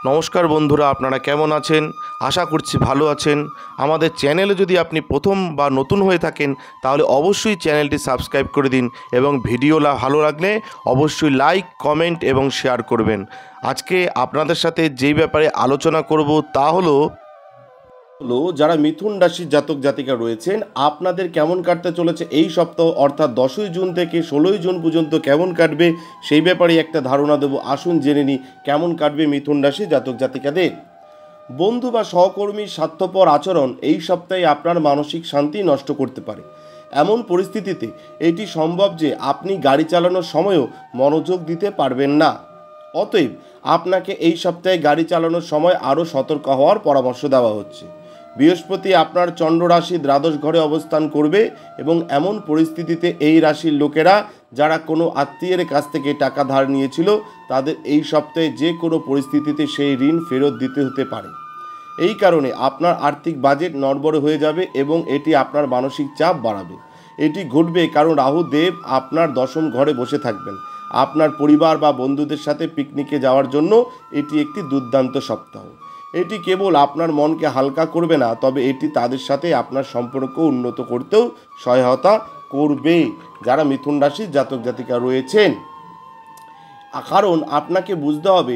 নমস্কার বন্ধুরা, আপনারা কেমন আছেন? আশা করছি ভালো আছেন। আমাদের চ্যানেলে যদি আপনি প্রথম বা নতুন হয়ে থাকেন তাহলে অবশ্যই চ্যানেলটি সাবস্ক্রাইব করে দিন এবং ভিডিও ভালো লাগলে অবশ্যই লাইক, কমেন্ট এবং শেয়ার করবেন। আজকে আপনাদের সাথে যেই ব্যাপারে আলোচনা করব তা হলো যারা মিথুন রাশির জাতক জাতিকা রয়েছেন আপনাদের কেমন কাটতে চলেছে এই সপ্তাহ, অর্থাৎ 10ই জুন থেকে 16ই জুন পর্যন্ত কেমন কাটবে সেই ব্যাপারে একটা ধারণা দেব। আসুন জেনে নিই কেমন কাটবে মিথুন রাশির জাতক জাতিকাদের। বন্ধু বা সহকর্মীর স্বার্থপর আচরণ এই সপ্তাহে আপনার মানসিক শান্তি নষ্ট করতে পারে। এমন পরিস্থিতিতে এটি সম্ভব যে আপনি গাড়ি চালানোর সময়ও মনোযোগ দিতে পারবেন না। অতএব আপনাকে এই সপ্তাহে গাড়ি চালানোর সময় আরও সতর্ক হওয়ার পরামর্শ দেওয়া হচ্ছে। বৃহস্পতি আপনার চন্দ্র রাশি দ্বাদশ ঘরে অবস্থান করবে এবং এমন পরিস্থিতিতে এই রাশির লোকেরা যারা কোনো আত্মীয়ের কাছ থেকে টাকা ধার নিয়েছিল তাদের এই সপ্তাহে যে কোনো পরিস্থিতিতে সেই ঋণ ফেরত দিতে হতে পারে। এই কারণে আপনার আর্থিক বাজেট নড়বড়ে হয়ে যাবে এবং এটি আপনার মানসিক চাপ বাড়াবে। এটি ঘটবে কারণ রাহু দেব আপনার দশম ঘরে বসে থাকবেন। আপনার পরিবার বা বন্ধুদের সাথে পিকনিকে যাওয়ার জন্য এটি একটি দুর্দান্ত সপ্তাহ। এটি কেবল আপনার মনকে হালকা করবে না, তবে এটি তাদের সাথে আপনার সম্পর্ক উন্নত করতেও সহায়তা করবে যারা মিথুন রাশির জাতক জাতিকা রয়েছেন। কারণ আপনাকে বুঝতে হবে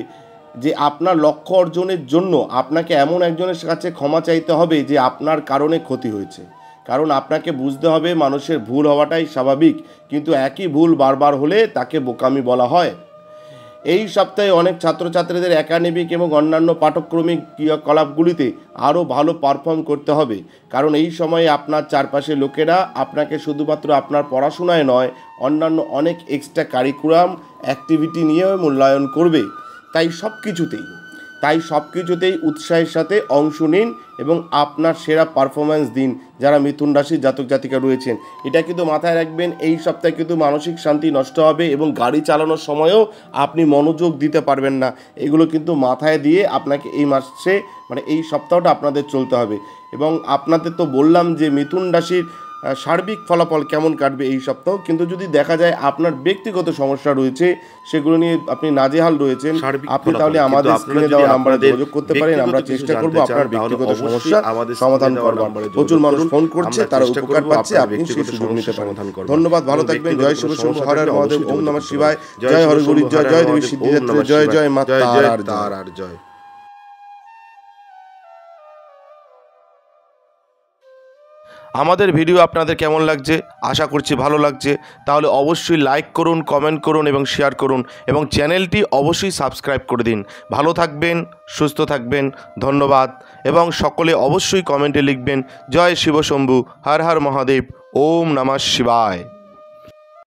যে আপনার লক্ষ্য অর্জনের জন্য আপনাকে এমন একজনের কাছে ক্ষমা চাইতে হবে যে আপনার কারণে ক্ষতি হয়েছে। কারণ আপনাকে বুঝতে হবে মানুষের ভুল হওয়াটাই স্বাভাবিক, কিন্তু একই ভুল বারবার হলে তাকে বোকামি বলা হয়। এই সপ্তাহে অনেক ছাত্রছাত্রীদের একাডেমিক এবং অন্যান্য পাঠ্যক্রমিক ক্রিয়াকলাপগুলিতে আরও ভালো পারফর্ম করতে হবে, কারণ এই সময়ে আপনার চারপাশে লোকেরা আপনাকে শুধুমাত্র আপনার পড়াশোনায় নয় অন্যান্য অনেক এক্সট্রা কারিকুলাম অ্যাক্টিভিটি নিয়েও মূল্যায়ন করবে। তাই সব কিছুতেই উৎসাহের সাথে অংশ নিন এবং আপনার সেরা পারফরম্যান্স দিন যারা মিথুন রাশির জাতক জাতিকা রয়েছেন। এটা কিন্তু মাথায় রাখবেন, এই সপ্তাহে কিন্তু মানসিক শান্তি নষ্ট হবে এবং গাড়ি চালানোর সময়ও আপনি মনোযোগ দিতে পারবেন না। এগুলো কিন্তু মাথায় দিয়ে আপনাকে এই মাসে এই সপ্তাহটা আপনাদের চলতে হবে। এবং আপনাদের তো বললাম যে মিথুন রাশির সার্বিক ফলাফল কেমন কাটবে এই সপ্তাহ, কিন্তু যদি দেখা যায় আপনার ব্যক্তিগত সমস্যা রয়েছে, সেগুলো নিয়ে আপনি নাজেহাল রয়েছেন, আপনি তাহলে আমাদের স্ক্রিনে দেওয়া নাম্বারে যোগাযোগ করতে পারেন। আমরা চেষ্টা করব আপনার ব্যক্তিগত সমস্যা সমাধান করবার। প্রচুর মানুষ ফোন করছে, তারা উপকার পাচ্ছে, আপনি সেই সুযোগ নিতে পারেন। ধন্যবাদ, ভালো থাকবেন। জয় শিব শম্ভু, হর হর মহাদেব, ওম নমঃ শিবায়, জয় হরগুরি, জয় জয় দেবী সিদ্ধিদাত্রী, জয় জয় মা তারার জয়। আমাদের ভিডিও আপনাদের কেমন লাগছে? আশা করছি ভালো লাগছে। তাহলে অবশ্যই লাইক করুন, কমেন্ট করুন এবং শেয়ার করুন এবং চ্যানেলটি অবশ্যই সাবস্ক্রাইব করে দিন। ভালো থাকবেন, সুস্থ থাকবেন, ধন্যবাদ। এবং সকলে অবশ্যই কমেন্টে লিখবেন জয় শিব শম্ভু, হর হর মহাদেব, ওম নমঃ শিবায়।